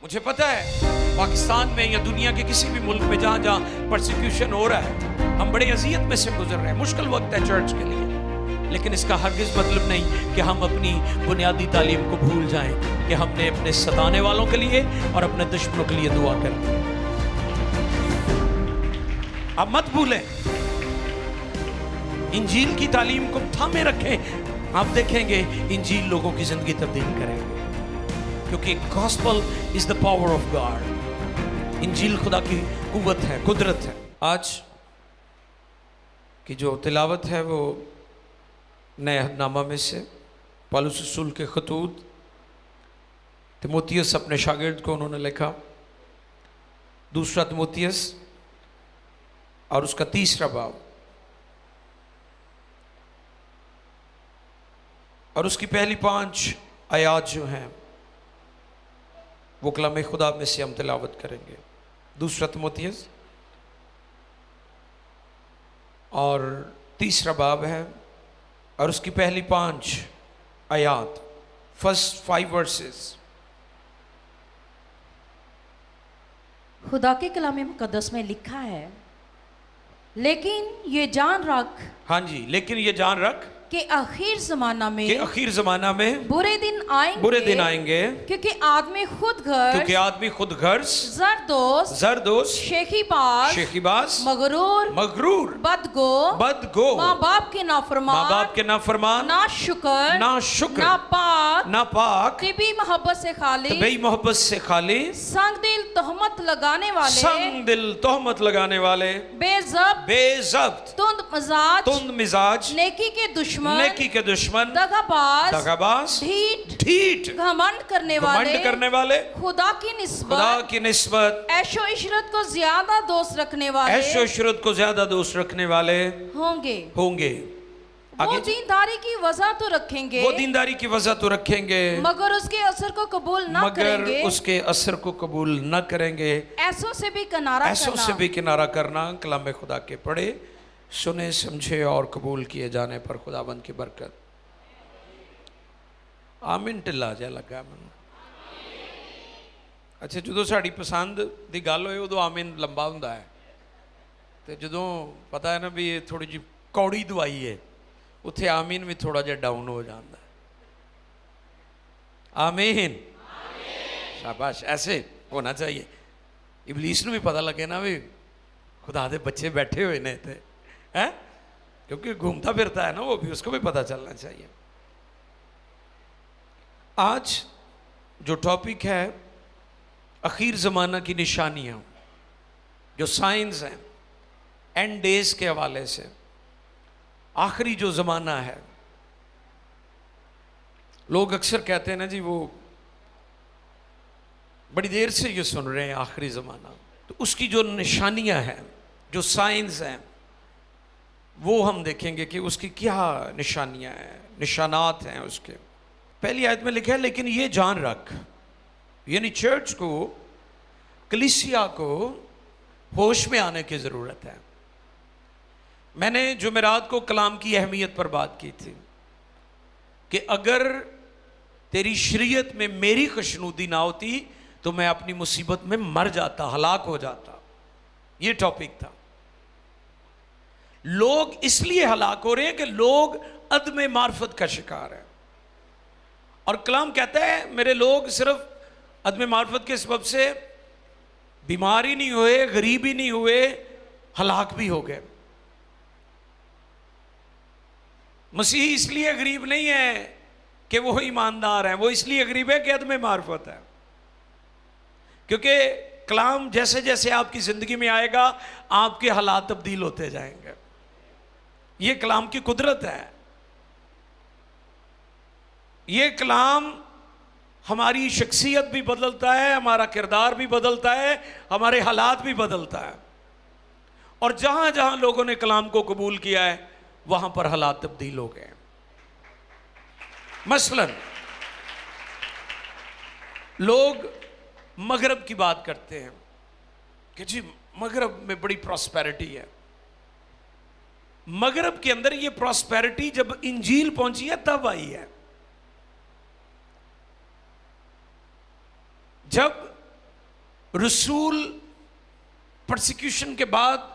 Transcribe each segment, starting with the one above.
मुझे पता है पाकिस्तान में या दुनिया के किसी भी मुल्क में जहाँ जहाँ परसिक्यूशन हो रहा है, हम बड़े अजियत में से गुजर रहे हैं। मुश्किल वक्त है चर्च के लिए, लेकिन इसका हरगिज़ मतलब नहीं कि हम अपनी बुनियादी तालीम को भूल जाएं कि हमने अपने सताने वालों के लिए और अपने दुश्मनों के लिए दुआ करनी। आप मत भूलें, इंजील की तालीम को थामे रखें। आप देखेंगे इंजील लोगों की जिंदगी तब्दील करेंगे, क्योंकि gospel is the power of God. इंजील खुदा की कुव्वत है, कुदरत है। आज की जो तिलावत है वो नए अहदनामा में से पौलुस रसूल के खतूत तिमोथियस अपने शागिर्द को उन्होंने लिखा, दूसरा तिमोथियस और उसका तीसरा बाब और उसकी पहली 5 आयात जो हैं वो कलाम खुदा में से हम तिलावत करेंगे। दूसरा तिमोथियस और तीसरा बाब है और उसकी पहली 5 आयात, फर्स्ट 5 वर्सेस। खुदा के कलाम मुकद्दस में लिखा है, लेकिन ये जान रख, हाँ जी, लेकिन ये जान रख कि आखिर जमाना में बुरे दिन आएंगे, क्योंकि आदमी खुद गर्ज, जरदोस, शेखीबाज, मगरूर, बदगो, माँ बाप के नाफरमान, ना शुक्र, ना पाक, तिबी मोहब्बत से खाली, संग दिल तोहमत लगाने वाले, बेज़ब्त, तुंद मिजाज, नेकी के दुश्मन, दगाबाज, ढीठ, घमंड करने वाले, खुदा की निस्बत, ऐशो इशरत को ज्यादा दोस्त रखने वाले होंगे। वो दीनदारी की वजह तो रखेंगे, मगर उसके असर को कबूल न करेंगे। ऐसों से भी किनारा करना। कलाम खुदा के पढ़े, सुने, समझे और कबूल किए जाने पर खुदाबंद की बरकत। आमीन ढिला जिहा लगा मैनूं। अच्छा, जदों साडी पसंद दी गल होए उदों आमीन लंबा हुंदा है, ते जदों पता है ना भी ये थोड़ी जी कौड़ी दवाई है, उत्थे आमीन भी थोड़ा जिहा डाउन हो जाता है। आमीन, शाबाश, ऐसे होना चाहिए। इबलीस नूं भी पता लगे ना भी खुदा दे बच्चे बैठे हुए ने इत्थे, है, क्योंकि घूमता फिरता है ना वो भी, उसको भी पता चलना चाहिए। आज जो टॉपिक है आखिर ज़माना की निशानियां, जो साइंस हैं एंड डेज के हवाले से, आखिरी जो ज़माना है। लोग अक्सर कहते हैं ना जी वो बड़ी देर से ये सुन रहे हैं आखिरी ज़माना, तो उसकी जो निशानियां हैं, जो साइंस हैं, वो हम देखेंगे कि उसकी क्या निशानियां हैं, निशानात हैं उसके। पहली आयत में लिखा है, लेकिन ये जान रख, यानी चर्च को, कलीसिया को होश में आने की ज़रूरत है। मैंने जुमेरात को कलाम की अहमियत पर बात की थी कि अगर तेरी शरीयत में मेरी खुशनुदी ना होती तो मैं अपनी मुसीबत में मर जाता, हलाक हो जाता। ये टॉपिक था। लोग इसलिए हलाक हो रहे हैं कि लोग अदम मार्फत का शिकार है, और कलाम कहता है मेरे लोग सिर्फ अदम मार्फत के सबब से बीमार ही नहीं हुए, गरीब ही नहीं हुए, हलाक भी हो गए। मसीह इसलिए गरीब नहीं है कि वो ईमानदार है, वो इसलिए गरीब है कि अदम मार्फत है। क्योंकि कलाम जैसे जैसे आपकी जिंदगी में आएगा आपके हालात तब्दील होते जाएंगे। ये कलाम की कुदरत है। ये कलाम हमारी शख्सियत भी बदलता है, हमारा किरदार भी बदलता है, हमारे हालात भी बदलता है। और जहां जहां लोगों ने कलाम को कबूल किया है वहां पर हालात तब्दील हो गए। मसलन लोग मगरब की बात करते हैं कि जी मगरब में बड़ी प्रॉस्पेरिटी है। मगरब के अंदर ये प्रॉस्पेरिटी जब इंजील पहुंची है तब आई है। जब रसूल परसिक्यूशन के बाद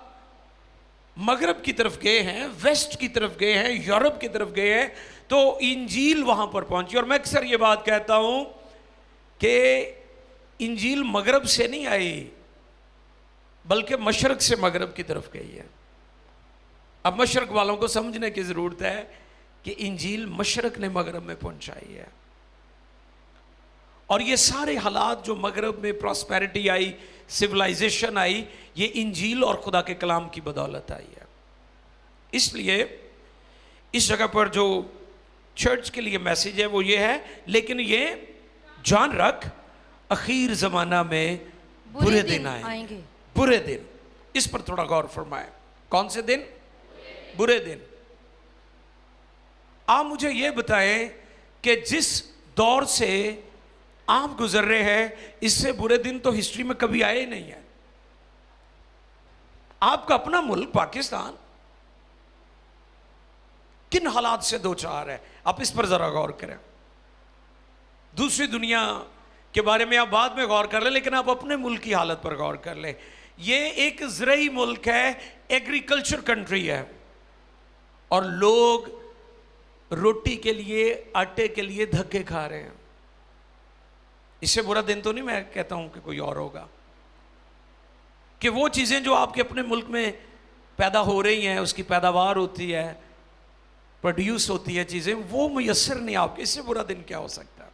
मगरब की तरफ गए हैं, वेस्ट की तरफ गए हैं, यूरोप की तरफ गए हैं, तो इंजील वहां पर पहुंची। और मैं अक्सर ये बात कहता हूं कि इंजील मगरब से नहीं आई, बल्कि मशरक से मगरब की तरफ गई है। अब मशरक वालों को समझने की जरूरत है कि इंजील मशरक ने मगरब में पहुंचाई है। और ये सारे हालात जो मगरब में प्रॉस्पेरिटी आई, सिविलाइजेशन आई, ये इंजील और खुदा के कलाम की बदौलत आई है। इसलिए इस जगह पर जो चर्च के लिए मैसेज है वो ये है, लेकिन ये जान रख अखीर जमाना में बुरे दिन आएंगे। बुरे दिन, इस पर थोड़ा गौर फरमाएं। कौन से दिन? बुरे दिन। आप मुझे ये बताएं कि जिस दौर से आप गुजर रहे हैं, इससे बुरे दिन तो हिस्ट्री में कभी आए ही नहीं है। आपका अपना मुल्क पाकिस्तान किन हालात से दो चार है, आप इस पर जरा गौर करें। दूसरी दुनिया के बारे में आप बाद में गौर कर लें, लेकिन आप अपने मुल्क की हालत पर गौर कर लें। ये एक ज़रई मुल्क है, एग्रीकल्चर कंट्री है, और लोग रोटी के लिए, आटे के लिए धक्के खा रहे हैं। इससे बुरा दिन तो नहीं मैं कहता हूं कि कोई और होगा, कि वो चीज़ें जो आपके अपने मुल्क में पैदा हो रही हैं, उसकी पैदावार होती है, प्रोड्यूस होती है चीज़ें, वो मुयस्सर नहीं आपके। इससे बुरा दिन क्या हो सकता है?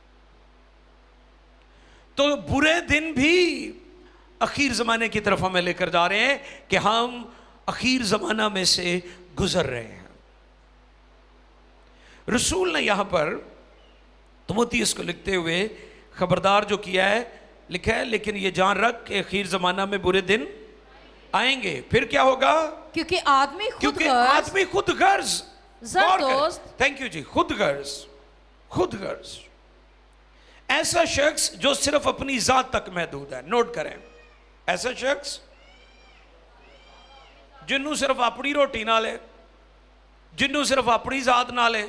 तो बुरे दिन भी अखीर ज़माने की तरफ हमें लेकर जा रहे हैं कि हम अखीर ज़माना में से गुजर रहे हैं। रसूल ने यहां पर तिमुथियुस को लिखते हुए खबरदार जो किया है, लिखा है, लेकिन ये जान रख कि अखीर ज़माना में बुरे दिन आएंगे। फिर क्या होगा? क्योंकि आदमी खुद गर्ज, थैंक यू जी, खुद गर्ज, ऐसा शख्स जो सिर्फ अपनी जात तक महदूद है। नोट करें, ऐसा शख्स जिन्हों सिर्फ अपनी रोटी ना ले, जिन्हों सिर्फ अपनी जात ना ले।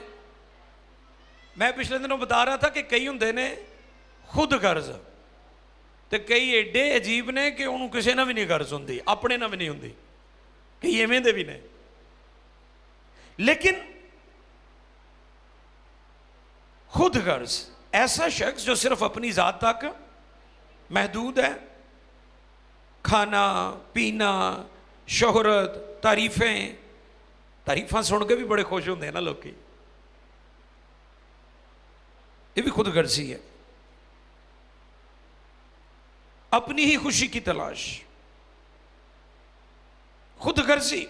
मैं पिछले दिनों बता रहा था कि कई होंगे ने खुद गर्ज, तो कई एडे अजीब ने कि उन्होंने किसी ना भी नहीं गर्ज होंगी, अपने ना भी नहीं होंगी, कई इवें दे भी ने। लेकिन खुद गर्ज, ऐसा शख्स जो सिर्फ अपनी जात तक महदूद है, खाना पीना, शोहरत, तारीफां सुन के भी बड़े खुश होंगे ना लोग, ये भी खुद गर्जी है। अपनी ही खुशी की तलाश, खुद गर्जी।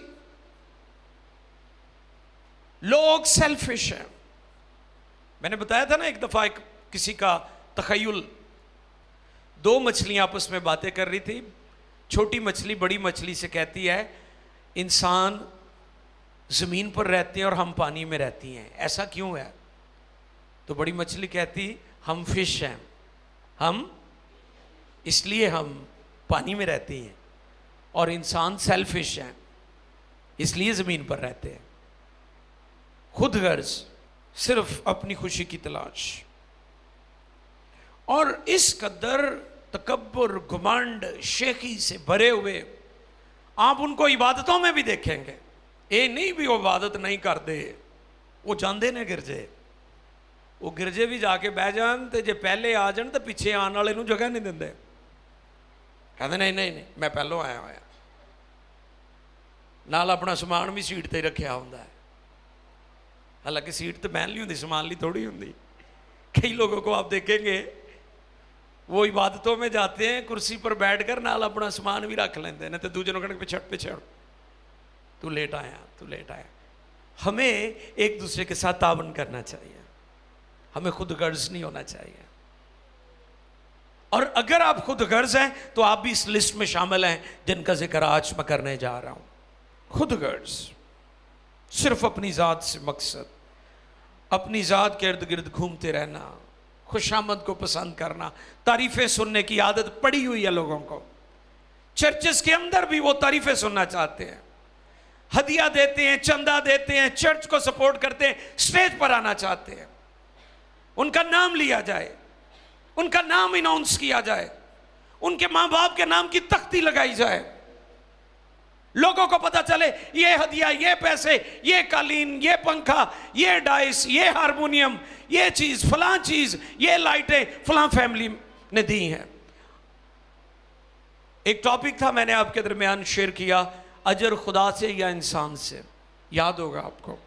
लोग सेल्फिश हैं। मैंने बताया था ना एक दफा एक किसी का तखय्युल, दो मछलियां आपस में बातें कर रही थी। छोटी मछली बड़ी मछली से कहती है, इंसान जमीन पर रहते हैं और हम पानी में रहती हैं, ऐसा क्यों है? तो बड़ी मछली कहती, हम फिश हैं, हम इसलिए हम पानी में रहती हैं, और इंसान सेल्फिश हैं, इसलिए ज़मीन पर रहते हैं। खुद गर्ज, सिर्फ अपनी खुशी की तलाश। और इस कदर तकब्बुर, घुमंड, शेखी से भरे हुए आप उनको इबादतों में भी देखेंगे। ये नहीं भी वो इबादत नहीं करते, वो जाते ने गिरजे, वो गिरजे भी जाके बह जान, तो जे पहले आ जान तो पिछे आने वाले नूं जगह नहीं देंगे। कहते नहीं नहीं नहीं, मैं पहलों आया होया, नाल अपना समान भी सीट ते रखिया होंदा है। हालांकि सीट तो बहन ली होंगी, समान ली थोड़ी होंगी। कई लोगों को आप देखेंगे वो इबादतों में जाते हैं, कुर्सी पर बैठकर नाल अपना सामान भी रख लेंगे, नहीं तो दूजे कहने पिछड़ तू लेट आया। हमें एक दूसरे के साथ तावन करना चाहिए, हमें खुद गर्ज नहीं होना चाहिए। और अगर आप खुद गर्ज हैं तो आप भी इस लिस्ट में शामिल हैं जिनका जिक्र आज मैं करने जा रहा हूं। खुद गर्ज, सिर्फ अपनी जात से मकसद, अपनी जात के इर्द गिर्द घूमते रहना, खुशामद को पसंद करना, तारीफें सुनने की आदत पड़ी हुई है लोगों को। चर्चेस के अंदर भी वो तारीफें सुनना चाहते हैं, हदिया देते हैं, चंदा देते हैं, चर्च को सपोर्ट करते हैं, स्टेज पर आना चाहते हैं, उनका नाम लिया जाए, उनका नाम अनाउंस किया जाए, उनके मां बाप के नाम की तख्ती लगाई जाए, लोगों को पता चले ये हदिया, ये पैसे, ये कालीन, ये पंखा, ये डाइस, ये हारमोनियम, ये चीज, फलां चीज, ये लाइटें फलां फैमिली ने दी हैं। एक टॉपिक था मैंने आपके दरमियान शेयर किया, अजर खुदा से या इंसान से, याद होगा आपको।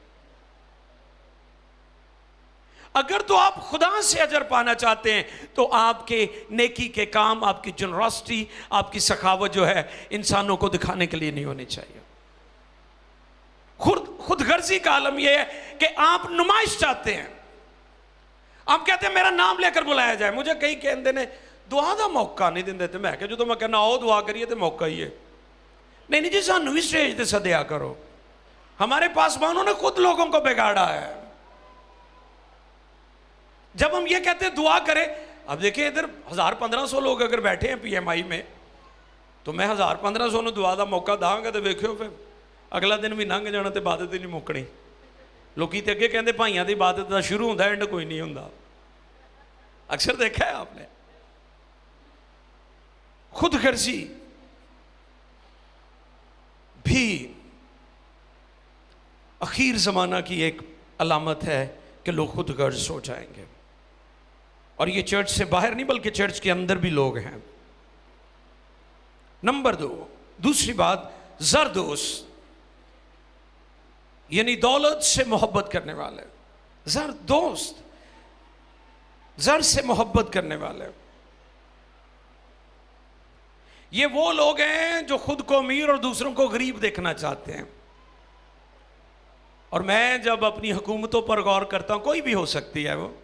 अगर तो आप खुदा से अजर पाना चाहते हैं तो आपके नेकी के काम, आपकी जनरॉसिटी, आपकी सखावत जो है इंसानों को दिखाने के लिए नहीं होनी चाहिए। खुदगर्जी का आलम यह है कि आप नुमाइश चाहते हैं। आप कहते हैं मेरा नाम लेकर बुलाया जाए। मुझे कई कहते ने दुआ का मौका नहीं देंगे, तो मैं जो मैं कहना आओ दुआ करिए तो मौका ही है। नहीं जी, सानू भी स्टेज पर सदया करो। हमारे पास उन्होंने खुद लोगों को बिगाड़ा है। जब हम ये कहते हैं दुआ करें, अब देखिए इधर 1000-1500 लोग अगर बैठे हैं PMI में, तो मैं 1000-1500 ਨੂੰ दुआ का मौका दांगा तो वेखियो फिर अगला दिन भी लंघ जाना तो इबादत ही नहीं मुकनी। लोग तो अगे कहते भाइयों की इबादत का शुरू होता एंड कोई नहीं होता। अक्सर देखा है आपने। खुदगर्जी भी आखिर जमाना की एक अलामत है कि लोग खुदगर्ज हो जाएंगे। और ये चर्च से बाहर नहीं बल्कि चर्च के अंदर भी लोग हैं। नंबर 2, दूसरी बात, ज़रदोस्त यानी दौलत से मोहब्बत करने वाले। ज़रदोस्त, ज़र से मोहब्बत करने वाले, ये वो लोग हैं जो खुद को अमीर और दूसरों को गरीब देखना चाहते हैं। और मैं जब अपनी हुकूमतों पर गौर करता हूं, कोई भी हो सकती है वो,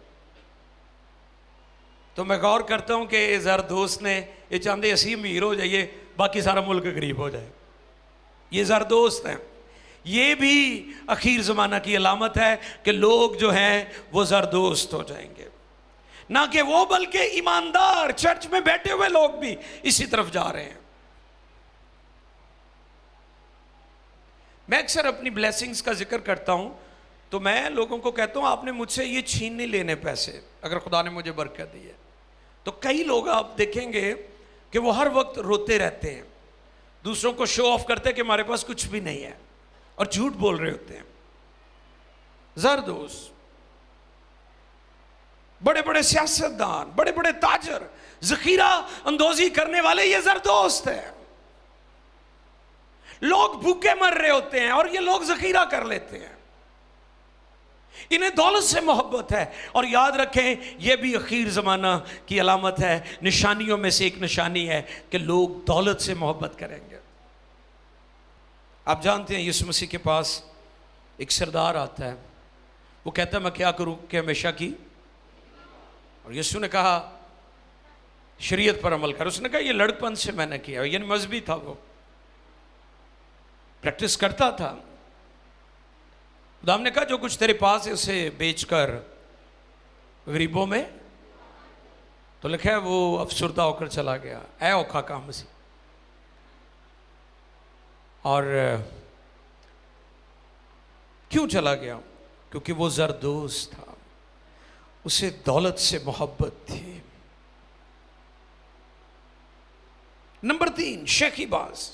तो मैं गौर करता हूं कि ज़रदोस्त ने ये चाहते असी अमीर हो जाइए, बाकी सारा मुल्क गरीब हो जाए। ये ज़रदोस्त हैं। ये भी आखिर ज़माना की अलामत है कि लोग जो हैं वो ज़रदोस्त हो जाएंगे। ना कि वो बल्कि ईमानदार चर्च में बैठे हुए लोग भी इसी तरफ जा रहे हैं। मैं अक्सर अपनी ब्लेसिंग्स का जिक्र करता हूं, तो मैं लोगों को कहता हूं आपने मुझसे ये छीन नहीं लेने पैसे, अगर खुदा ने मुझे बरकत दी है। तो कई लोग आप देखेंगे कि वो हर वक्त रोते रहते हैं, दूसरों को शो ऑफ करते हैं कि हमारे पास कुछ भी नहीं है, और झूठ बोल रहे होते हैं। ज़रदोस्त, बड़े बड़े सियासतदान, बड़े बड़े ताजर, जखीरा अंदोजी करने वाले ये ज़रदोस्त हैं। लोग भूखे मर रहे होते हैं और ये लोग जखीरा कर लेते हैं। इन्हें दौलत से मोहब्बत है। और याद रखें, यह भी आखिर ज़माना की अलामत है, निशानियों में से एक निशानी है कि लोग दौलत से मोहब्बत करेंगे। आप जानते हैं यीशु मसीह के पास एक सरदार आता है, वो कहता है मैं क्या करूं कि हमेशा की, और यीशु ने कहा शरीयत पर अमल कर। उसने कहा ये लड़कपन से मैंने किया, यानी मजहबी था, वो प्रैक्टिस करता था। खुदा ने कहा जो कुछ तेरे पास है उसे बेचकर गरीबों में, तो लिखा है वो अफसुर्दा होकर चला गया। ऐ औखा काम सी। और क्यों चला गया? क्योंकि वो ज़रदोस्त था, उसे दौलत से मोहब्बत थी। नंबर 3, शेखीबाज।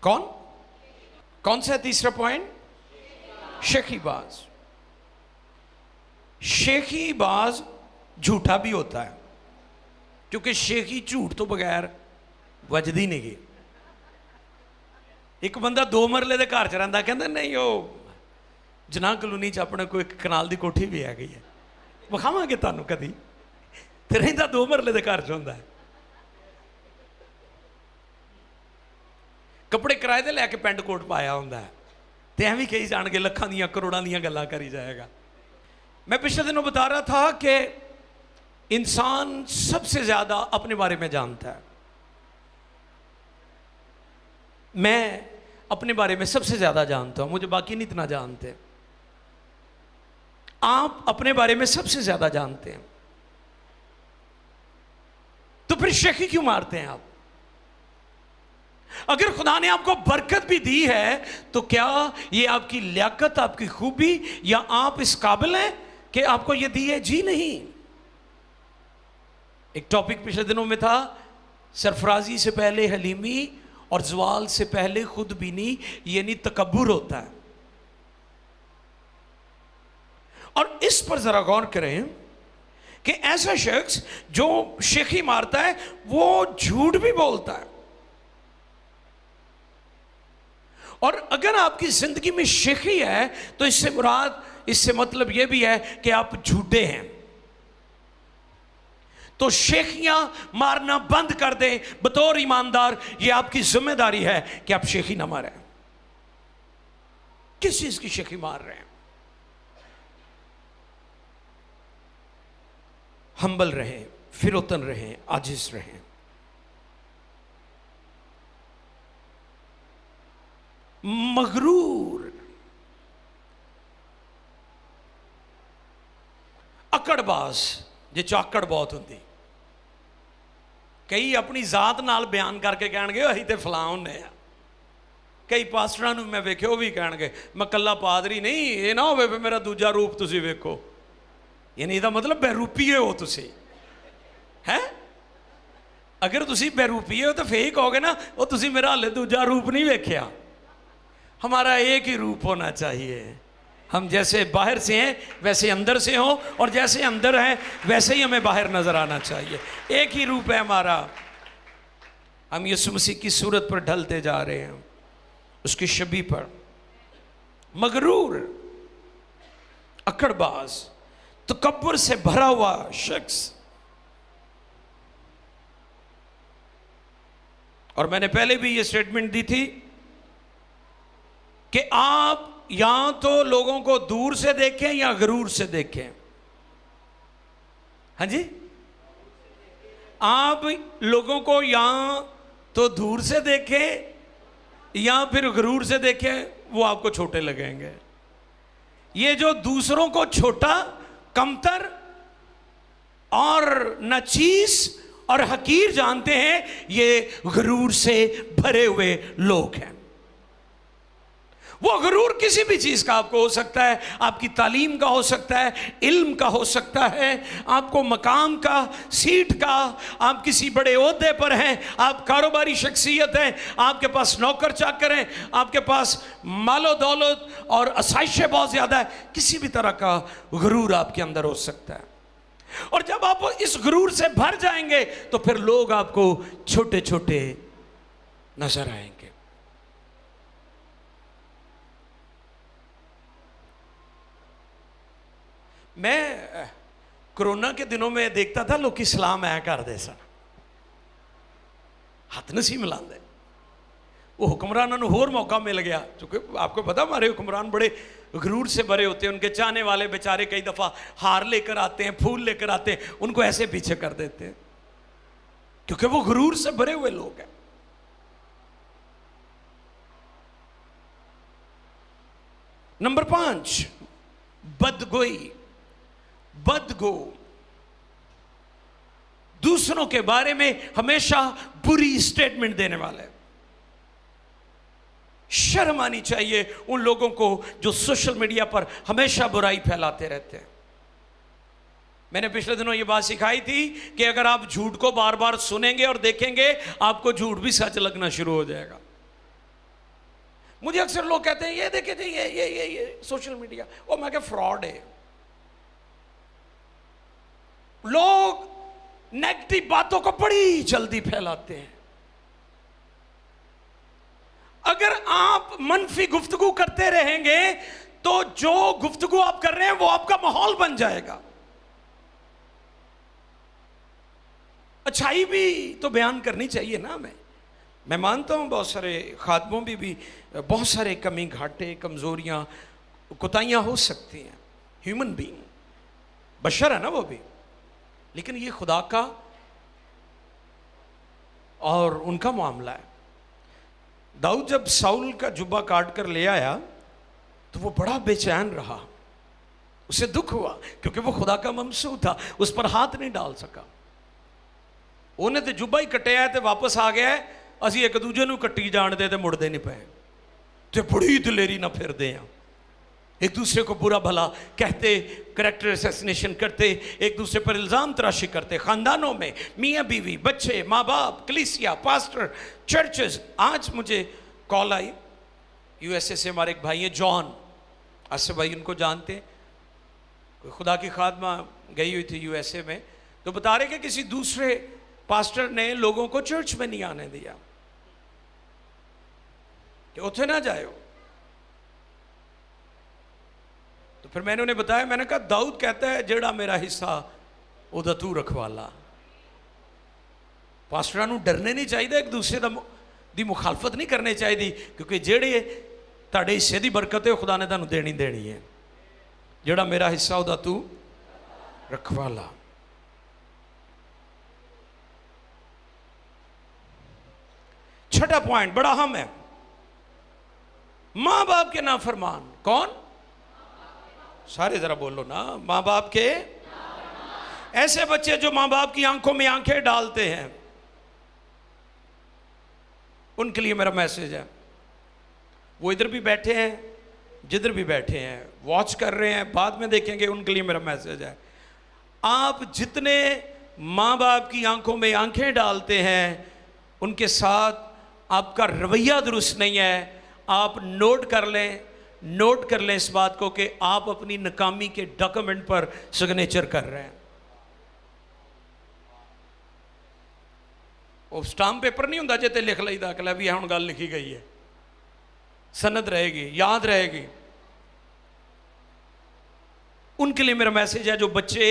कौन सा है तीसरा पॉइंट? शेखीबाज। शेखीबाज झूठा भी होता है, क्योंकि शेखी झूठ तो बगैर वजदी नहीं गई। एक बंदा 2 मरले के घर च रहिंदा, कहंदा नहीं वो जनाह कलोनी च अपने कोई कनाल की कोठी भी है गई है, विखावांगे तुहानूं कदी, ते रहिंदा 2 मरले के घर च हुंदा है। कपड़े किराए दे लैके पेंट कोट पाया होंदा है, ते एवं कही जाणगे लखां दियां करोड़ां दियां गल्लां करी जाएगा। मैं पिछले दिनों बता रहा था कि इंसान सबसे ज्यादा अपने बारे में जानता है। मैं अपने बारे में सबसे ज्यादा जानता हूं, मुझे बाकी नहीं इतना जानते। आप अपने बारे में सबसे ज्यादा जानते हैं, तो फिर शेखी क्यों मारते हैं आप? अगर खुदा ने आपको बरकत भी दी है तो क्या ये आपकी लियाकत, आपकी खूबी, या आप इस काबिल हैं कि आपको ये दी है? जी नहीं। एक टॉपिक पिछले दिनों में था, सरफराजी से पहले हलीमी और जवाल से पहले खुदबीनी, यानी तकब्बुर होता है। और इस पर जरा गौर करें कि ऐसा शख्स जो शेखी मारता है वो झूठ भी बोलता है। और अगर आपकी जिंदगी में शेखी है तो इससे मुराद, इससे मतलब यह भी है कि आप झूठे हैं। तो शेखियां मारना बंद कर दें बतौर ईमानदार। यह आपकी जिम्मेदारी है कि आप शेखी ना मारें। किस चीज की शेखी मार रहे हैं? हम्बल रहें, फिरोतन रहें, आजिज रहें। मगरूर, अकड़बाज, जे चाकड़ बहुत होंगी। कई अपनी जात नाल बयान करके कहणगे असीं ते फलां हुंदे आ। कई पास्टरां नूं मैं वेखे वो भी कहणगे मैं कल्ला पादरी नहीं, ये ना होवे भी मेरा दूजा रूप तुसीं वेखो, यानी इसदा मतलब बहरूपीए हो तुसीं है। अगर तुसीं बहरूपीए हो तो फिर कहोगे ना वो तुसीं मेरा हाले दूजा रूप नहीं वेख्या। हमारा एक ही रूप होना चाहिए। हम जैसे बाहर से हैं वैसे अंदर से हो, और जैसे अंदर हैं वैसे ही हमें बाहर नजर आना चाहिए। एक ही रूप है हमारा। हम यीशु मसीह की सूरत पर ढलते जा रहे हैं, उसकी शबी पर। मगरूर, अकड़बाज, तकब्बुर से भरा हुआ शख्स। और मैंने पहले भी ये स्टेटमेंट दी थी कि आप या तो लोगों को दूर से देखें या गरूर से देखें। हाँ जी, आप लोगों को या तो दूर से देखें या फिर गरूर से देखें, वो आपको छोटे लगेंगे। ये जो दूसरों को छोटा, कमतर और नाचीज और हकीर जानते हैं, ये गरूर से भरे हुए लोग हैं। वो गरूर किसी भी चीज का आपको हो सकता है, आपकी तालीम का हो सकता है, इल्म का हो सकता है, आपको मकाम का, सीट का, आप किसी बड़े ओहदे पर हैं, आप कारोबारी शख्सियत हैं, आपके पास नौकर चाकर हैं, आपके पास मालो दौलत और आसाइशें बहुत ज्यादा है। किसी भी तरह का गरूर आपके अंदर हो सकता है। और जब आप इस गरूर से भर जाएंगे तो फिर लोग आपको छोटे छोटे नजर आएंगे। मैं कोरोना के दिनों में देखता था लोग इस्लाम ऐ करते सन, हथ नहीं सी मिलाते। वो हुक्मरानों को होर मौका मिल गया, क्योंकि आपको पता हमारे हुक्मरान बड़े गरूर से भरे होते हैं। उनके चाहने वाले बेचारे कई दफ़ा हार लेकर आते हैं, फूल लेकर आते हैं, उनको ऐसे पीछे कर देते हैं, क्योंकि वो गरूर से भरे हुए लोग हैं। नंबर 5, बदगोई, बदगो, दूसरों के बारे में हमेशा बुरी स्टेटमेंट देने वाले। शर्म आनी चाहिए उन लोगों को जो सोशल मीडिया पर हमेशा बुराई फैलाते रहते हैं। मैंने पिछले दिनों ये बात सिखाई थी कि अगर आप झूठ को बार बार सुनेंगे और देखेंगे, आपको झूठ भी सच लगना शुरू हो जाएगा। मुझे अक्सर लोग कहते हैं ये देखे थे ये सोशल मीडिया, और मैं क्या फ्रॉड है। लोग नेगेटिव बातों को बड़ी जल्दी फैलाते हैं। अगर आप मनफी गुफ्तगू करते रहेंगे तो जो गुफ्तगू आप कर रहे हैं वो आपका माहौल बन जाएगा। अच्छाई भी तो बयान करनी चाहिए ना। मैं मानता हूं बहुत सारे खादमों में भी बहुत सारे कमी, घाटे, कमजोरियां, कोताहियां हो सकती हैं। ह्यूमन बीइंग, बशर है ना वो भी। लेकिन ये खुदा का और उनका मामला है। दाऊद जब साउल का जुब्बा काट कर ले आया तो वो बड़ा बेचैन रहा, उसे दुख हुआ, क्योंकि वो खुदा का ममसू था, उस पर हाथ नहीं डाल सका। उन्हें तो जुब्बा ही कटिया तो वापस आ गया, असी एक दूजे नूं कट्टी जाणदे ते मुड़दे नहीं पे, ते बड़ी दलेरी ना फिरदे आ। एक दूसरे को बुरा भला कहते, करैक्टर असैसिनेशन करते, एक दूसरे पर इल्ज़ाम तराशी करते, ख़ानदानों में मियाँ बीवी, बच्चे, माँ बाप, कलीसिया, पास्टर, चर्चेस। आज मुझे कॉल आई यूएसए से, हमारे एक भाई हैं जॉन, आसिफ भाई उनको जानते हैं, कोई खुदा की खादमा गई हुई थी यूएसए में, तो बता रहे कि किसी दूसरे पास्टर ने लोगों को चर्च में नहीं आने दिया कि उठे ना जाओ। तो फिर मैंने उन्हें बताया, मैंने कहा दाऊद कहता है जेड़ा मेरा हिस्सा उदा तू रखवाला। पास्टरां नूं डरने नहीं चाहिए, एक दूसरे दी मुखालफत नहीं करनी चाहिए, क्योंकि जेड़े तुहाडे हिस्से दी बरकत है खुदा ने तुहानूं देनी देनी है। जेड़ा मेरा हिस्सा उदा तू रखवाला। छठा पॉइंट बड़ा अहम है, मां बाप के नाफरमान। कौन? सारे जरा बोलो ना, मां बाप के। ऐसे बच्चे जो मां बाप की आंखों में आंखें डालते हैं, उनके लिए मेरा मैसेज है। वो इधर भी बैठे हैं, जिधर भी बैठे हैं, वॉच कर रहे हैं, बाद में देखेंगे, उनके लिए मेरा मैसेज है। आप जितने मां बाप की आंखों में आंखें डालते हैं, उनके साथ आपका रवैया दुरुस्त नहीं है। आप नोट कर लें इस बात को कि आप अपनी नाकामी के डॉक्यूमेंट पर सिग्नेचर कर रहे हैं। वो स्टाम्प पेपर नहीं होता जिते लिख लईदा कि भी हुण गल लिखी गई है, सनद रहेगी, याद रहेगी। उनके लिए मेरा मैसेज है जो बच्चे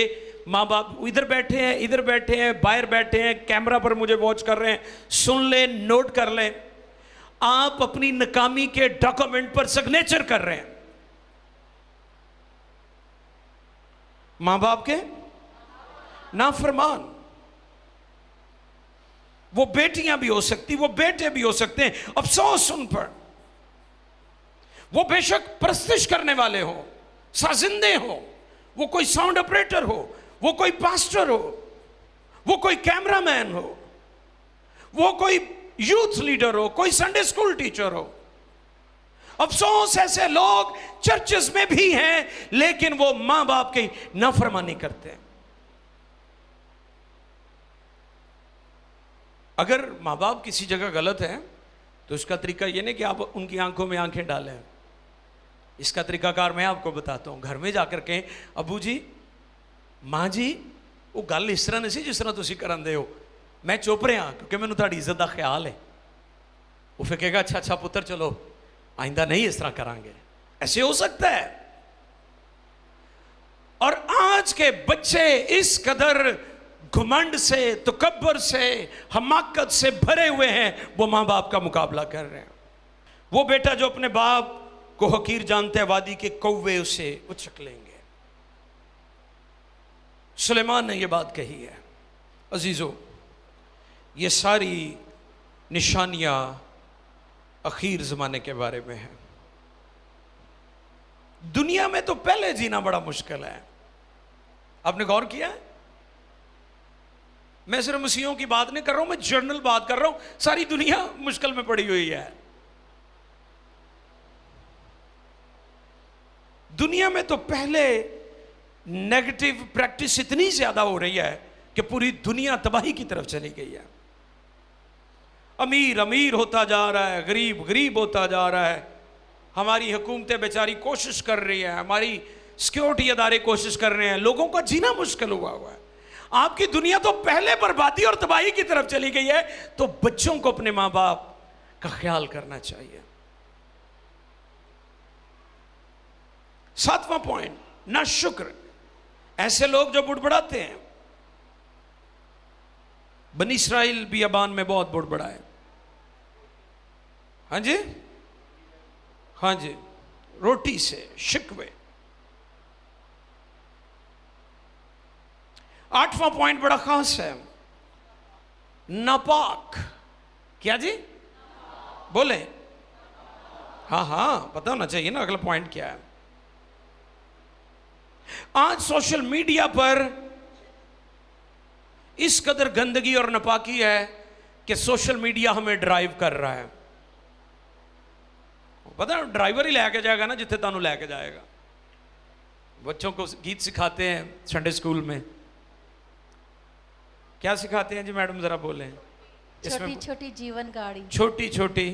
माँ बाप इधर बैठे हैं, बाहर बैठे हैं, कैमरा पर मुझे वॉच कर रहे हैं, सुन लें, नोट कर लें। आप अपनी नाकामी के डॉक्यूमेंट पर सिग्नेचर कर रहे हैं। मां बाप के नाफरमान, वो बेटियां भी हो सकती, वो बेटे भी हो सकते हैं। अफसोस उन पर, वो बेशक परस्तिश करने वाले हो, साजिंदे हो, वो कोई साउंड ऑपरेटर हो, वो कोई पास्टर हो, वो कोई कैमरामैन हो, वो कोई यूथ लीडर हो, कोई संडे स्कूल टीचर हो। अफसोस ऐसे लोग चर्चेस में भी हैं, लेकिन वो मां बाप की नाफरमानी करते हैं। अगर मां बाप किसी जगह गलत है तो इसका तरीका यह नहीं कि आप उनकी आंखों में आंखें डालें। इसका तरीकाकार मैं आपको बताता हूं। घर में जाकर के अबू जी, मां जी, वो गल इस तरह नहीं जिस तरह तुम करते हो, मैं चुप रहा क्योंकि मैंने तुहाडी इज्जत का ख्याल है। वो फिर कहेगा अच्छा अच्छा पुत्र, चलो आइंदा नहीं इस तरह करांगे। ऐसे हो सकता है। और आज के बच्चे इस कदर घुमंड से, तकब्बर से, हमाकत से भरे हुए हैं, वो मां बाप का मुकाबला कर रहे हैं। वो बेटा जो अपने बाप को हकीर जानते हैं, वादी के कौवे उसे उचक लेंगे। सुलेमान ने यह बात कही है। अजीजों, ये सारी निशानियां आखिर ज़माने के बारे में है। दुनिया में तो पहले जीना बड़ा मुश्किल है। आपने गौर किया है? मैं सिर्फ मसीहों की बात नहीं कर रहा हूं, मैं जनरल बात कर रहा हूं। सारी दुनिया मुश्किल में पड़ी हुई है। दुनिया में तो पहले नेगेटिव प्रैक्टिस इतनी ज्यादा हो रही है कि पूरी दुनिया तबाही की तरफ चली गई है। अमीर अमीर होता जा रहा है, गरीब गरीब होता जा रहा है। हमारी हुकूमतें बेचारी कोशिश कर रही है, हमारी सिक्योरिटी अदारे कोशिश कर रहे हैं, लोगों का जीना मुश्किल हुआ है। आपकी दुनिया तो पहले बर्बादी और तबाही की तरफ चली गई है। तो बच्चों को अपने मां बाप का ख्याल करना चाहिए। 7वां पॉइंट, नाशुक्र। ऐसे लोग जो बुड़बड़ाते हैं। बनी इस्राइल बियाबान में बहुत बुड़बड़ा है। हाँ जी, हाँ जी, रोटी से शिकवे। 8वां पॉइंट बड़ा खास है, नापाक। क्या जी? बोले। हाँ हाँ, पता होना चाहिए ना अगला पॉइंट क्या है। आज सोशल मीडिया पर इस कदर गंदगी और नापाकी है कि सोशल मीडिया हमें ड्राइव कर रहा है। पता है, ड्राइवर ही लेके जाएगा ना जिथे तुहानू लेके जाएगा। बच्चों को गीत सिखाते हैं संडे स्कूल में, क्या सिखाते हैं जी मैडम, जरा बोलें। छोटी छोटी जीवन गाड़ी, छोटी छोटी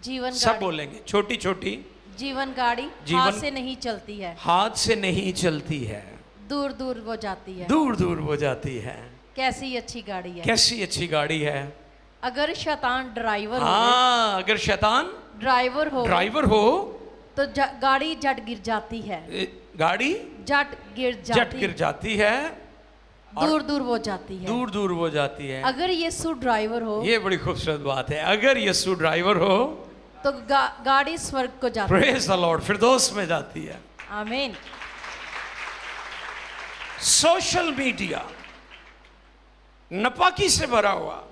जीवन सब गाड़ी, बोलेंगे, छोटी छोटी जीवन गाड़ी हाथ से नहीं चलती है, हाथ से नहीं चलती है, दूर दूर वो जाती है, दूर दूर वो जाती है। कैसी अच्छी गाड़ी है, कैसी अच्छी गाड़ी है। अगर शैतान ड्राइवर हो, हाँ, अगर शैतान ड्राइवर हो तो गाड़ी जट गिर जाती है, गाड़ी जट गिर जाती है, दूर दूर वो जाती है, दूर दूर वो जाती है। अगर यीशु ड्राइवर हो, ये बड़ी खूबसूरत बात है, अगर यीशु ड्राइवर हो तो गाड़ी स्वर्ग को जाती है। प्रेज द लॉर्ड, फिरदौस में जाती है। आमीन। सोशल मीडिया नापाकी से भरा हुआ,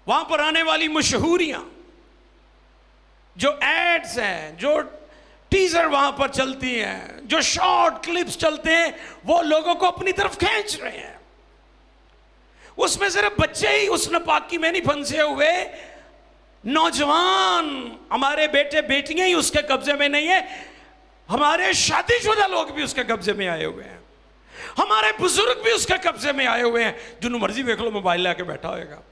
वहां पर आने वाली मशहूरियां, जो एड्स हैं, जो टीजर वहां पर चलती हैं, जो शॉर्ट क्लिप्स चलते हैं, वो लोगों को अपनी तरफ खींच रहे हैं। उसमें सिर्फ बच्चे ही उस नापाकी में नहीं फंसे हुए, नौजवान हमारे बेटे बेटियां ही उसके कब्जे में नहीं है, हमारे शादीशुदा लोग भी उसके कब्जे में आए हुए हैं, हमारे बुजुर्ग भी उसके कब्जे में आए हुए हैं। जिन्हों मर्जी देख लो, मोबाइल लेके बैठा होगा,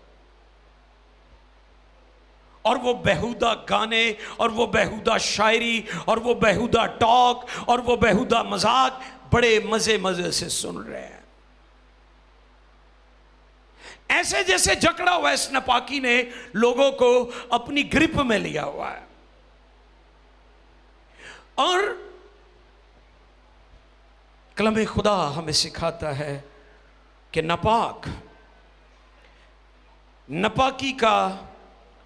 और वो बेहुदा गाने और वो बेहुदा शायरी और वो बेहुदा टॉक और वो बेहुदा मजाक बड़े मजे मजे से सुन रहे हैं। ऐसे जैसे जकड़ा हुआ इस नापाकी ने लोगों को अपनी ग्रिप में लिया हुआ है। और कलम खुदा हमें सिखाता है कि नापाकी का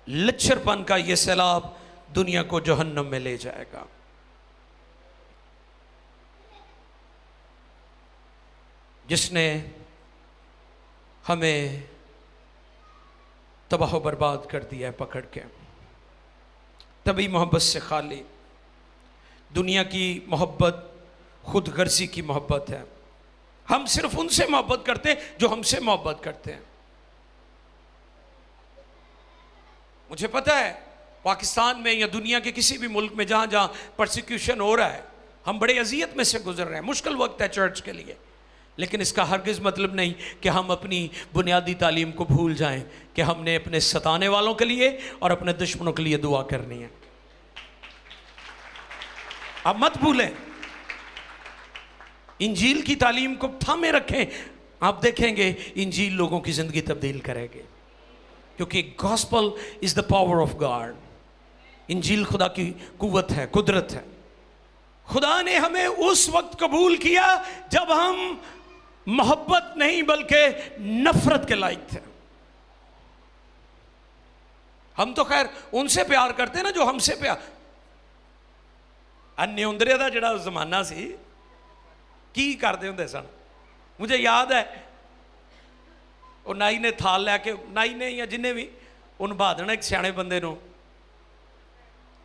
लच्चरपन का यह सैलाब दुनिया को जहन्नम में ले जाएगा। जिसने हमें तबाह बर्बाद कर दिया है पकड़ के, तभी मोहब्बत से खाली। दुनिया की मोहब्बत खुद गर्जी की मोहब्बत है। हम सिर्फ उनसे मोहब्बत करते हैं जो हमसे मोहब्बत करते हैं। मुझे पता है पाकिस्तान में या दुनिया के किसी भी मुल्क में जहाँ जहाँ परसिक्यूशन हो रहा है, हम बड़े अजियत में से गुजर रहे हैं। मुश्किल वक्त है चर्च के लिए, लेकिन इसका हरगिज़ मतलब नहीं कि हम अपनी बुनियादी तालीम को भूल जाएं कि हमने अपने सताने वालों के लिए और अपने दुश्मनों के लिए दुआ करनी है। आप मत भूलें, इंजील की तालीम को थामे रखें। आप देखेंगे इंजील लोगों की ज़िंदगी तब्दील करेगी, क्योंकि gospel is the power of God. इंजील खुदा की कुव्वत है, कुदरत है। खुदा ने हमें उस वक्त कबूल किया जब हम मोहब्बत नहीं बल्कि नफरत के लायक थे। हम तो खैर उनसे प्यार करते हैं ना जो हमसे प्यार। अन्य उंदरे का जड़ा जमाना सी की करते होंगे सन। मुझे याद है वो नाई ने थाल लैके, नाई ने या जिन्हें भी उन बहा देना एक सियाने बंदे नूं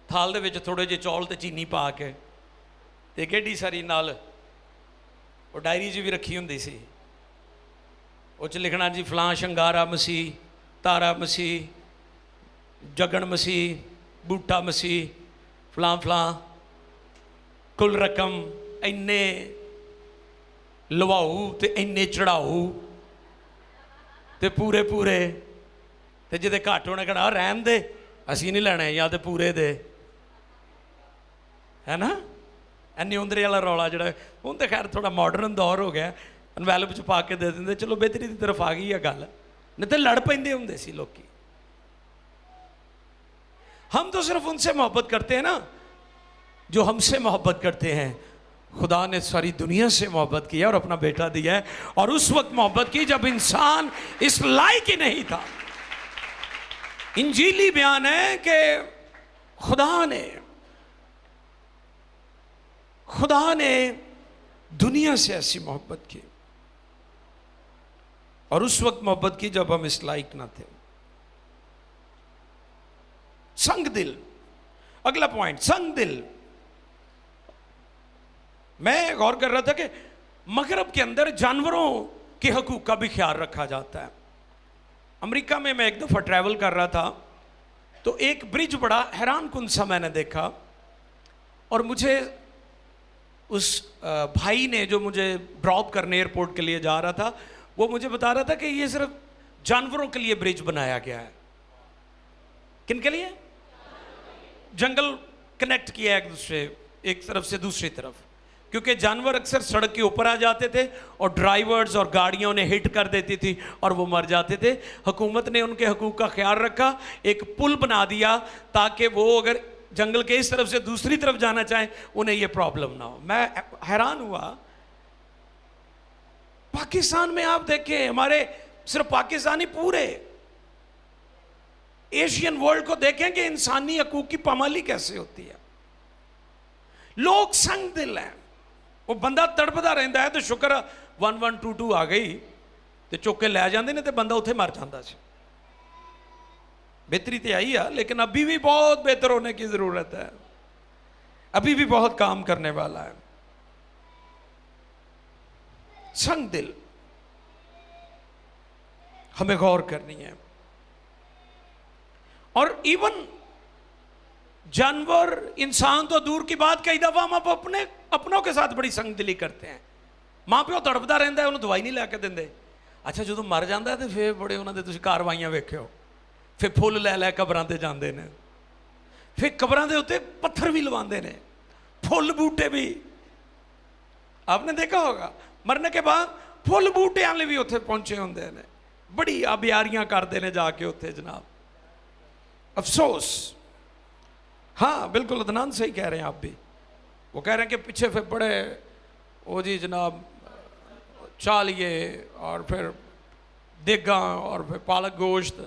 थाल दे विच थोड़े जे चौल ते चीनी पा के ते केडी सारी नाल वो डायरी च भी रखी हुंदी सी। उस च लिखना जी फलां शंगारा मसीह, तारा मसीह, जगन मसीह, बूटा मसीह, फलां फलां, कुल रकम इन्ने लवाऊ ते इन्ने चढ़ाऊ ते पूरे पूरे ते जिदे घट होने कहना रहन दे असी नहीं लेने, या तो पूरे दे, है ना। इन्नी उंदरे वाला रौला जड़ा हूँ तो खैर थोड़ा मॉडर्न दौर हो गया, एनवैलप च पा के दे देंगे, चलो बेहतरी की तरफ आ गई है गल, नहीं तो लड़ पेंदे हुंदे सी लोग। हम तो सिर्फ उनसे मोहब्बत करते हैं ना जो हमसे मोहब्बत करते हैं। खुदा ने सारी दुनिया से मोहब्बत की है और अपना बेटा दिया है, और उस वक्त मोहब्बत की जब इंसान इस लायक ही नहीं था। इंजीली बयान है कि खुदा ने दुनिया से ऐसी मोहब्बत की, और उस वक्त मोहब्बत की जब हम इस लायक ना थे। संग दिल, अगला पॉइंट, संग दिल। मैं गौर कर रहा था कि मगरब के अंदर जानवरों के हकूक का भी ख्याल रखा जाता है। अमेरिका में मैं एक दफ़ा ट्रैवल कर रहा था तो एक ब्रिज बड़ा हैरान कुन सा मैंने देखा, और मुझे उस भाई ने जो मुझे ड्रॉप करने एयरपोर्ट के लिए जा रहा था, वो मुझे बता रहा था कि ये सिर्फ जानवरों के लिए ब्रिज बनाया गया है। किन के लिए? जंगल कनेक्ट किया है एक दूसरे, एक तरफ से दूसरी तरफ, क्योंकि जानवर अक्सर सड़क के ऊपर आ जाते थे और ड्राइवर्स और गाड़ियां उन्हें हिट कर देती थी और वो मर जाते थे। हुकूमत ने उनके हकूक़ का ख्याल रखा, एक पुल बना दिया ताकि वो अगर जंगल के इस तरफ से दूसरी तरफ जाना चाहें उन्हें ये प्रॉब्लम ना हो। मैं हैरान हुआ, पाकिस्तान में आप देखें, हमारे सिर्फ पाकिस्तानी, पूरे एशियन वर्ल्ड को देखें कि इंसानी हकूक़ की पामाली कैसे होती है। लोग संग दिल हैं, वो बंदा तड़पदा रहता है तो शुक्र 1122 आ गई तो चुक के लै जाते ने तो बंदा उत्थे मर जाता है। बेहतरी तो आई है, लेकिन अभी भी बहुत बेहतर होने की जरूरत है, अभी भी बहुत काम करने वाला है। संग दिल हमें गौर करनी है। और इवन जानवर, इंसान तो दूर की बात, कई दफा हम अपने अपनों के साथ बड़ी संगदिली करते हैं। मां प्यो तड़पदा रहता है, उन्हें दवाई नहीं लैके देंगे। अच्छा जो मर जाता है तो फिर बड़े उन्होंने तुसीं कारवाइयां वेखियो, फिर फुल लै लै कबरां ते जांदे ने, फिर कबरां दे उत्ते पत्थर भी लवांदे ने, फुल बूटे भी। आपने देखा होगा मरने के बाद फुल बूटे वाले भी उत्थे पहुंचे होंदे ने, बड़ी आबियारियां करते हैं जाके उत्थे जनाब। अफसोस, हाँ बिल्कुल अदनान सही कह रहे हैं आप भी। वो कह रहे हैं कि पीछे फिर बड़े वो जी जनाब चालिए और फिर देगा और फिर पालक गोश्त,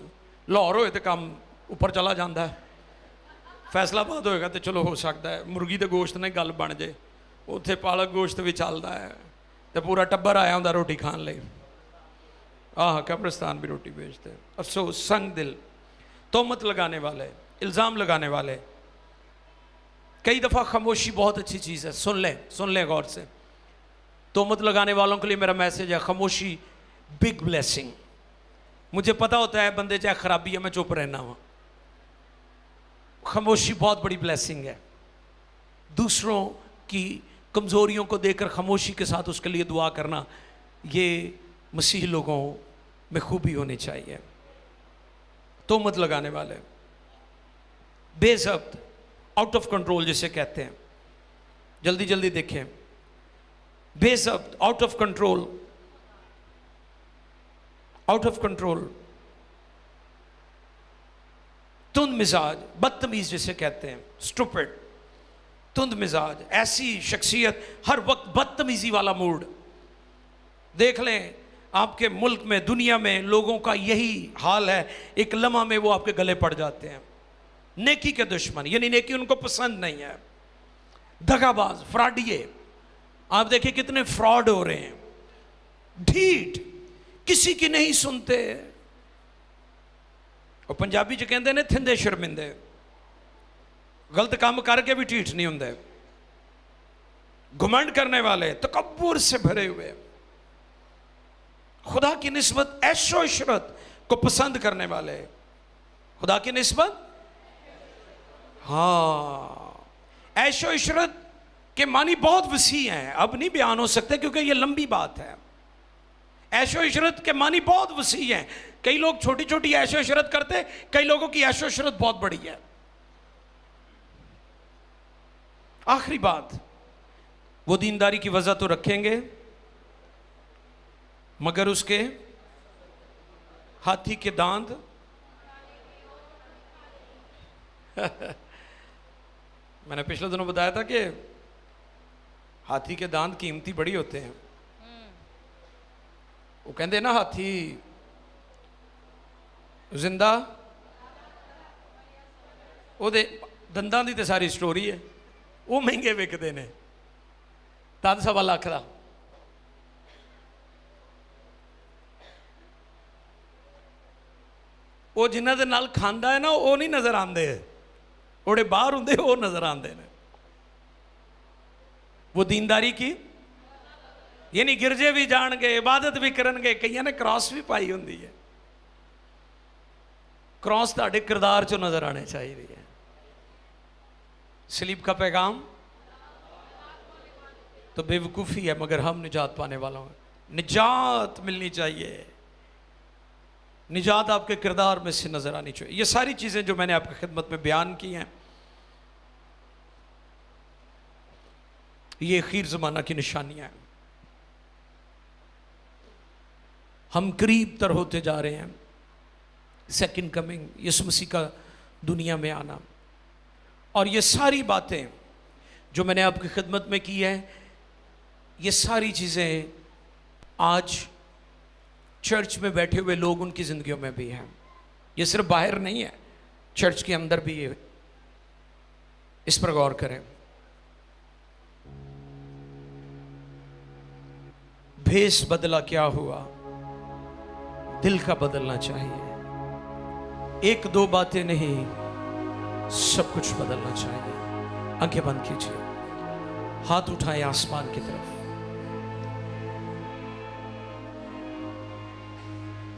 लाहौर होए तो काम ऊपर चला जाता है, फैसलाबाद होएगा तो चलो हो सकता है मुर्गी के गोश्त ने गल बन जाए, उत्थे पालक गोश्त भी चलता है तो पूरा टब्बर आया होंदा रोटी खान ले। कब्रिस्तान भी रोटी बेचते। अफसोस, संग दिल, तोहमत लगाने वाले, इल्ज़ाम लगाने वाले। कई दफ़ा खामोशी बहुत अच्छी चीज़ है, सुन लें गौर से। तोहमत लगाने वालों के लिए मेरा मैसेज है, खामोशी बिग ब्लेसिंग। मुझे पता होता है बंदे चाहे खराबी है मैं चुप रहना हूँ, खामोशी बहुत बड़ी ब्लेसिंग है। दूसरों की कमज़ोरियों को देखकर खामोशी के साथ उसके लिए दुआ करना, ये मसीह लोगों में खूबी होनी चाहिए। तोहमत लगाने वाले, बेज़ब्त, आउट ऑफ कंट्रोल जिसे कहते हैं, जल्दी जल्दी देखें, बेज़ब्त, out of control, out of control, तुंद मिजाज, बदतमीज जिसे कहते हैं, स्टूपिड, तुंद मिजाज, ऐसी शख्सियत, हर वक्त बदतमीजी वाला मूड। देख लें आपके मुल्क में, दुनिया में लोगों का यही हाल है, एक लम्हा में वो आपके गले पड़ जाते हैं। नेकी के दुश्मन, यानी नेकी उनको पसंद नहीं है, दगाबाज, फ्रॉडिये। आप देखिए कितने फ्रॉड हो रहे हैं, ढीठ, किसी की नहीं सुनते। और पंजाबी च कहते ने थिंदे शर्मिंदे, गलत काम करके भी ढीठ नहीं होंगे। घुमंड करने वाले, तकब्बुर से भरे हुए, खुदा की निस्बत ऐशो इशरत को पसंद करने वाले, खुदा की निस्बत, हाँ, ऐशो इशरत के मानी बहुत वसी हैं, अब नहीं बयान हो सकते क्योंकि ये लंबी बात है। ऐशो इशरत के मानी बहुत वसी हैं। कई लोग छोटी छोटी ऐशो इशरत करते, कई लोगों की ऐशो इशरत बहुत बड़ी है। आखिरी बात, वो दीनदारी की वजह तो रखेंगे मगर उसके हाथी के दांत मैंने पिछले दिनों बताया था कि हाथी के दांत कीमती बड़ी होते हैं। वो कहते ना हाथी जिंदा, ਉਹਦੇ ਦੰਦਾਂ ਦੀ ਤੇ ਸਾਰੀ ਸਟੋਰੀ ਹੈ, ਉਹ ਮਹਿੰਗੇ ਵਿਕਦੇ ਨੇ, ਤਦ ਸਵਾ ਲੱਖ ਦਾ। ਉਹ ਜਿਨ੍ਹਾਂ ਦੇ ਨਾਲ ਖਾਂਦਾ ਹੈ ਨਾ, ਉਹ ਨਹੀਂ ਨਜ਼ਰ ਆਉਂਦੇ, ਉਹਦੇ ਬਾਹਰ ਹੁੰਦੇ ਉਹ ਨਜ਼ਰ ਆਉਂਦੇ ਨੇ। वो दीनदारी की यानी गिरजे भी जाणगे, इबादत भी करनगे, कईयां ने क्रॉस भी पाई होंदी है। क्रॉस तुहाडे किरदार चों नज़र आने चाहिए है। सलीब का पैगाम तो बेवकूफ़ी है, मगर हम निजात पाने वालों हैं। निजात मिलनी चाहिए, निजात आपके किरदार में से नज़र आनी चाहिए। ये सारी चीज़ें जो मैंने आपकी खिदमत में बयान की हैं, ये आखिर ज़माना की निशानियाँ हैं। हम करीब तर होते जा रहे हैं सेकंड कमिंग, यीशु मसीह का दुनिया में आना। और ये सारी बातें जो मैंने आपकी खिदमत में की है, ये सारी चीज़ें आज चर्च में बैठे हुए लोग उनकी ज़िंदगियों में भी हैं। ये सिर्फ बाहर नहीं है, चर्च के अंदर भी ये, इस पर गौर करें। भेष बदला क्या हुआ, दिल का बदलना चाहिए। एक दो बातें नहीं, सब कुछ बदलना चाहिए। आंखें बंद कीजिए, हाथ उठाएं आसमान की तरफ।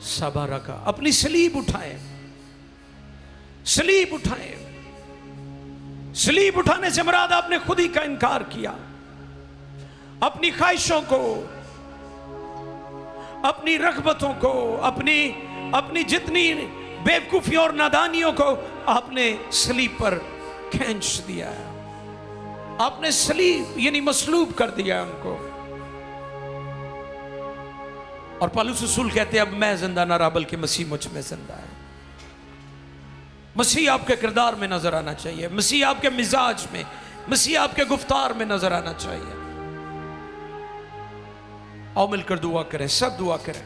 सबारा का अपनी सलीब उठाएं, सलीब उठाएं। सलीब उठाने से मुराद आपने खुद ही का इनकार किया, अपनी ख्वाहिशों को, अपनी रग़बतों को, अपनी जितनी बेवकूफियों और नादानियों को आपने सलीब पर खींच दिया है। आपने सलीब यानी मसलूब कर दिया है उनको। और पौलुस रसूल कहते हैं अब मैं जिंदा ना रहा बल्कि मसीह मुझ में जिंदा है। मसीह आपके किरदार में नजर आना चाहिए, मसीह आपके मिजाज में, मसीह आपके गुफ्तार में नजर आना चाहिए। आओ मिलकर दुआ करें, सब दुआ करें।